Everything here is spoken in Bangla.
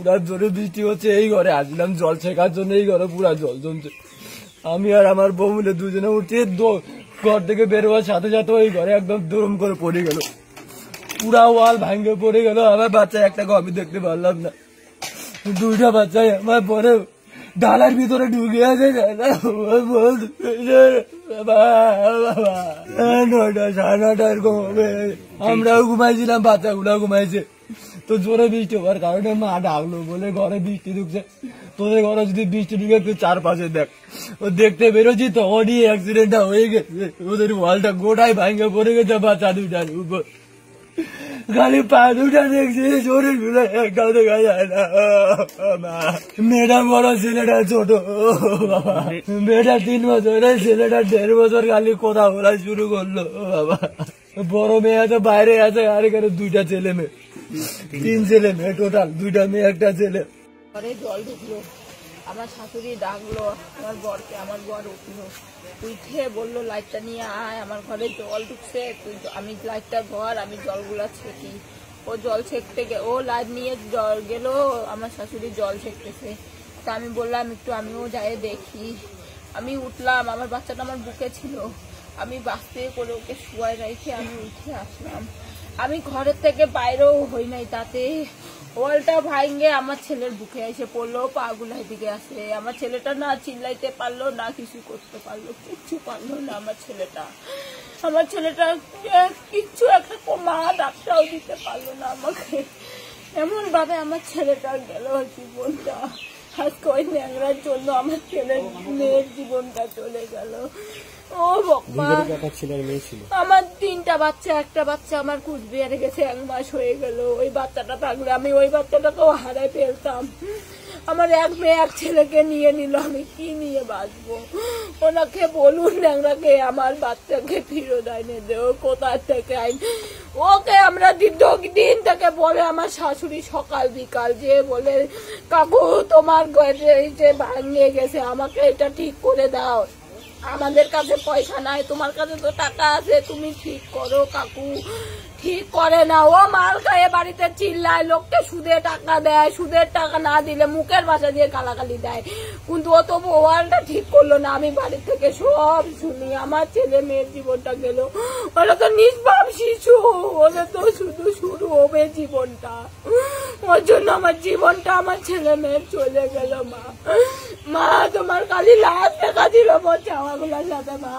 পুরা জোরে বৃষ্টি হচ্ছে, এই ঘরে আসলাম জল ছেঁকার জন্য, এই ঘরে পুরা জল জমছে। আমি আর আমার বউ মিলে দুজনে উঠে ঘর থেকে বেরোবার সাথে সাথে ওই ঘরে একদম দরম করে পড়ে গেল, পুরা ওয়াল ভাঙ্গে পড়ে গেল। আমার বাচ্চা একটা আমি দেখতে পারলাম না, দুইটা বাচ্চাই আমার পরে ডালার ভিতরে ঢুকে আছে। 9টা 9:30 এরকম হবে। আমরাও ঘুমাইছিলাম, বাচ্চাগুলাও ঘুমাইছে। তো জোরে বৃষ্টি হওয়ার কারণে মা ডাকলো, বলে ঘরে বৃষ্টি ঢুকছে, তোদের ঘরে যদি বৃষ্টি ঢুকে একটু চারপাশে দেখ। ও দেখতে বেরোচ্ছি তখনই অ্যাক্সিডেন্টটা হয়ে গেছে, ওদের ওয়ালটা গোটাই ভাঙ্গে পড়ে গেছে বাচ্চা দুইটার উপর। খালি পা দুটা দেখছি, শরীর গুলো একটাও দেখা যায় না। মেয়েটা বড়, ছেলেটা ছোট। মেয়েটা 3 বছরের, ছেলেটা 1.5 বছর। খালি কথা বলা শুরু করলো বাবা। বড় মেয়ে আছে বাইরে আছে, আর এখানে 2টা ছেলে মেয়ে, 3 ছেলে মেয়ে টোটাল, 2টা মেয়ে 1টা ছেলে। ঘরে জল ঢুকলো, আমার শাশুড়ি ডাকলো আমার বরকে, আমার বর উঠলো, উঠে বললো লাইটটা নিয়ে আয়, আমার ঘরে জল ঢুকছে, তুই আমি লাইটটা ধর, আমি জলগুলা ছেঁকি। ও জল ছেঁকতে ও লাইট নিয়ে গেল, আমার শাশুড়ি জল ছেঁকতেছে। তা আমি বললাম একটু আমিও যাই দেখি। আমি উঠলাম, আমার বাচ্চাটা আমার বুকে ছিল, আমি বাস্তে করে ওকে শুয়াই রেখে আমি উঠে আসলাম। আমি ঘরের থেকে বাইরেও হই নাই, তাতে ওয়ালটা ভাঙ্গে আমার ছেলের বুকে এসে পড়লো, পা গুলাই দিকে আসে। আমার ছেলেটা না চিল্লাইতে পারলো না, কিছু করতে পারলো, কিচ্ছু পারলো না আমার ছেলেটা। আমার ছেলেটা কিচ্ছু একটা মা ডাক্তারও দিতে পারলো না আমাকে। এমন ভাবে আমার ছেলেটা গেল জীবনটা। আজকে ওই ন্যাংরার জন্য আমার ছেলের মেয়ের জীবনটা চলে গেল। ও বাবা, আমার 3টা বাচ্চা, একটা বাচ্চা আমার কুচবিহারে গেছে, 1 মাস হয়ে গেল। ওই বাচ্চাটা থাকলে আমি ওই বাচ্চাটাকেও হারাই ফেলতাম। আমার 1 মেয়ে 1 ছেলেকে নিয়ে নিল, আমি কি নিয়ে বাঁচবো? ওনাকে বলুন ন্যাংরাকে আমার বাচ্চাকে ফিরত আইনে দেও, কোথা থেকে আইন। ওকে আমরা দিন থেকে বলে আমার শাশুড়ি সকাল বিকাল যে বলে, কাকু তোমার ঘরে যে ভাঙিয়ে গেছে, আমাকে এটা ঠিক করে দাও, আমাদের কাছে পয়সা নাই, তোমার কাছে তো টাকা আছে, তুমি ঠিক করো। কাকু ঠিক করে না, ও মাল খাইয়ে বাড়িতে চিল্লায়, লোককে সুদে টাকা দেয়, সুদের টাকা না দিলে মুখের ভাষা দিয়ে গালাগালি দেয়, কিন্তু ও তো ওয়ালটা ঠিক করলো না। আমি বাড়ি থেকে সব শুনি, আমার ছেলে মেয়ের জীবনটা গেল। ওরা তো নিষ্পাপ শিশু, ওদের তো শুধু শুরু হবে জীবনটা। ওর জন্য আমার জীবনটা, আমার ছেলে মেয়ের চলে গেল। মা, তোমার খালি লাশ দেখা ছিল চাওয়াগুলোর সাথে। মা